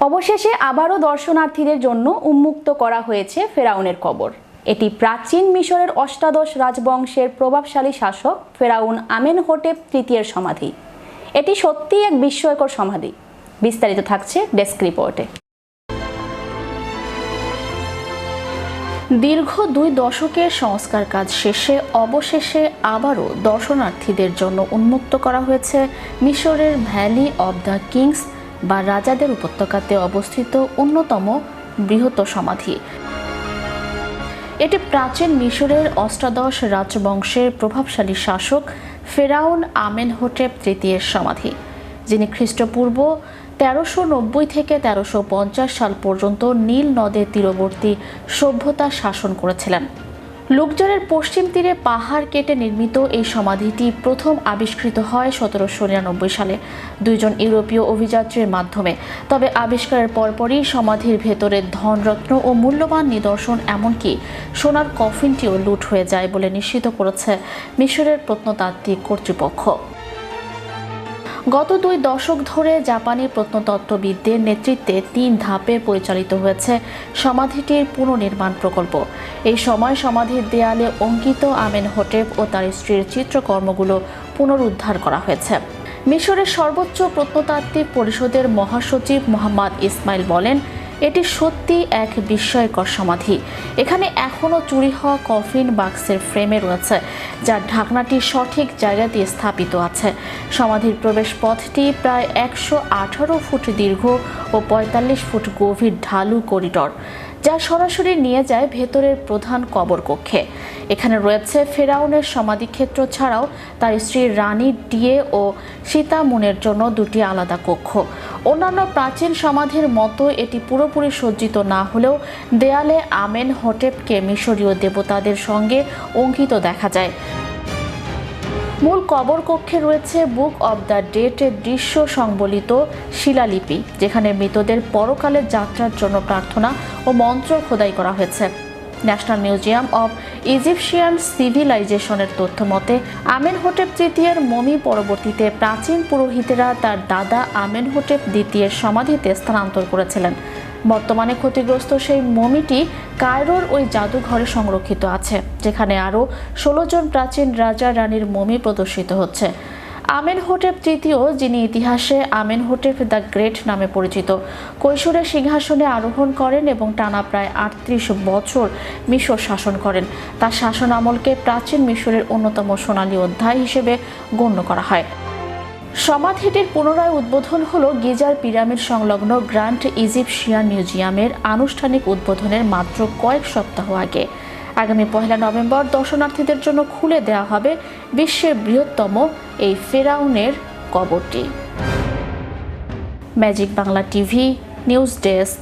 অবশেষে আবারও দর্শনার্থীদের জন্য উন্মুক্ত করা হয়েছে ফেরাউনের কবর। এটি প্রাচীন মিশরের অষ্টাদশ রাজবংশের প্রভাবশালী শাসক ফেরাউন আমেনহোটেপ তৃতীয়ের সমাধি। এটি সত্যিই এক বিস্ময়কর সমাধি। বিস্তারিত থাকছে ডেস্ক রিপোর্টে। দীর্ঘ 2 দশকের সংস্কার কাজ শেষে অবশেষে আবারও দর্শনার্থীদের জন্য উন্মুক্ত করা হয়েছে মিশরের ভ্যালি অব দ্য কিংস বা রাজাদের উপত্যকাতে অবস্থিত অন্যতম বৃহৎ সমাধি। এটি প্রাচীন মিশরের অষ্টাদশ রাজবংশের প্রভাবশালী শাসক ফেরাউন আমেনহোটেপ তৃতীয়ের সমাধি, যিনি খ্রিস্টপূর্ব 1390 থেকে 1350 সাল পর্যন্ত নীল নদের তীরবর্তী সভ্যতা শাসন করেছিলেন। লুকজরের পশ্চিম তীরে পাহাড় কেটে নির্মিত এই সমাধিটি প্রথম আবিষ্কৃত হয় 1799 সালে 2 জন ইউরোপীয় অভিযাত্রীর মাধ্যমে। তবে আবিষ্কারের পরপরই সমাধির ভেতরে ধনরত্ন ও মূল্যবান নিদর্শন, এমনকি সোনার কফিনটিও লুট হয়ে যায় বলে নিশ্চিত করেছে মিশরের প্রত্নতাত্ত্বিক কর্তৃপক্ষ। গত 2 দশক ধরে জাপানি প্রত্নতত্ত্ববিদদের নেতৃত্বে 3 ধাপে পরিচালিত হয়েছে সমাধিটির পুনর্নির্মাণ প্রকল্প। এই সময় সমাধির দেয়ালে অঙ্কিত আমেনহোটেপ ও তার স্ত্রীর চিত্রকর্মগুলো পুনরুদ্ধার করা হয়েছে। মিশরের সর্বোচ্চ প্রত্নতাত্ত্বিক পরিষদের মহাসচিব মোহাম্মদ ইসমাইল বলেন, এটি সত্যি এক বিস্ময়কর সমাধি। এখানে এখনও চুরি হওয়া কফিন বাক্সের ফ্রেমে রয়েছে, যার ঢাকনাটি সঠিক জায়গাতে স্থাপিত আছে। সমাধির প্রবেশ পথটি প্রায় 118 ফুট দীর্ঘ ও 45 ফুট গভীর ঢালু করিডর, যা সরাসরি নিয়ে যায় ভেতরের প্রধান কবর কক্ষে। এখানে রয়েছে ফেরাউনের সমাধিক্ষেত্র ছাড়াও তার স্ত্রী রানী ডিয়ে ও সীতামুনের জন্য 2টি আলাদা কক্ষ। অন্যান্য প্রাচীন সমাধির মতো এটি পুরোপুরি সজ্জিত না হলেও দেয়ালে আমেনহোটেপকে মিশরীয় দেবতাদের সঙ্গে অঙ্কিত দেখা যায়। মূল কবর কক্ষে রয়েছে বুক অব দ্য ডেড-এর দৃশ্য সংবলিত শিলালিপি, যেখানে মৃতদের পরকালের যাত্রার জন্য প্রার্থনা ও মন্ত্র খোদাই করা হয়েছে। ন্যাশনাল মিউজিয়াম অব ইজিপশিয়ান সিভিলাইজেশনের তথ্য মতে, আমেনহোটেপ তৃতীয়ের মমি পরবর্তীতে প্রাচীন পুরোহিতেরা তার দাদা আমেনহোটেপ দ্বিতীয়ের সমাধিতে স্থানান্তর করেছিলেন। বর্তমানে ক্ষতিগ্রস্ত সেই মমিটি কায়রোর ওই জাদুঘরে সংরক্ষিত আছে, যেখানে আরও 16 জন প্রাচীন রাজা রানীর মমি প্রদর্শিত হচ্ছে। আমেনহোটেপ তৃতীয়, যিনি ইতিহাসে আমেনহোটেপ দ্য গ্রেট নামে পরিচিত, কৈশোরে সিংহাসনে আরোহণ করেন এবং টানা প্রায় 38 বছর মিশর শাসন করেন। তার শাসন আমলকে প্রাচীন মিশরের অন্যতম সোনালী অধ্যায় হিসেবে গণ্য করা হয়। সমাধিটির পুনরায় উদ্বোধন হলো গিজার পিরামিড সংলগ্ন গ্র্যান্ড ইজিপশিয়ান মিউজিয়ামের আনুষ্ঠানিক উদ্বোধনের মাত্র কয়েক সপ্তাহ আগে। আগামী 1 নভেম্বর দর্শনার্থীদের জন্য খুলে দেওয়া হবে বিশ্বের বৃহত্তম এই ফেরাউনের কবরটি। Magic Bangla TV news desk.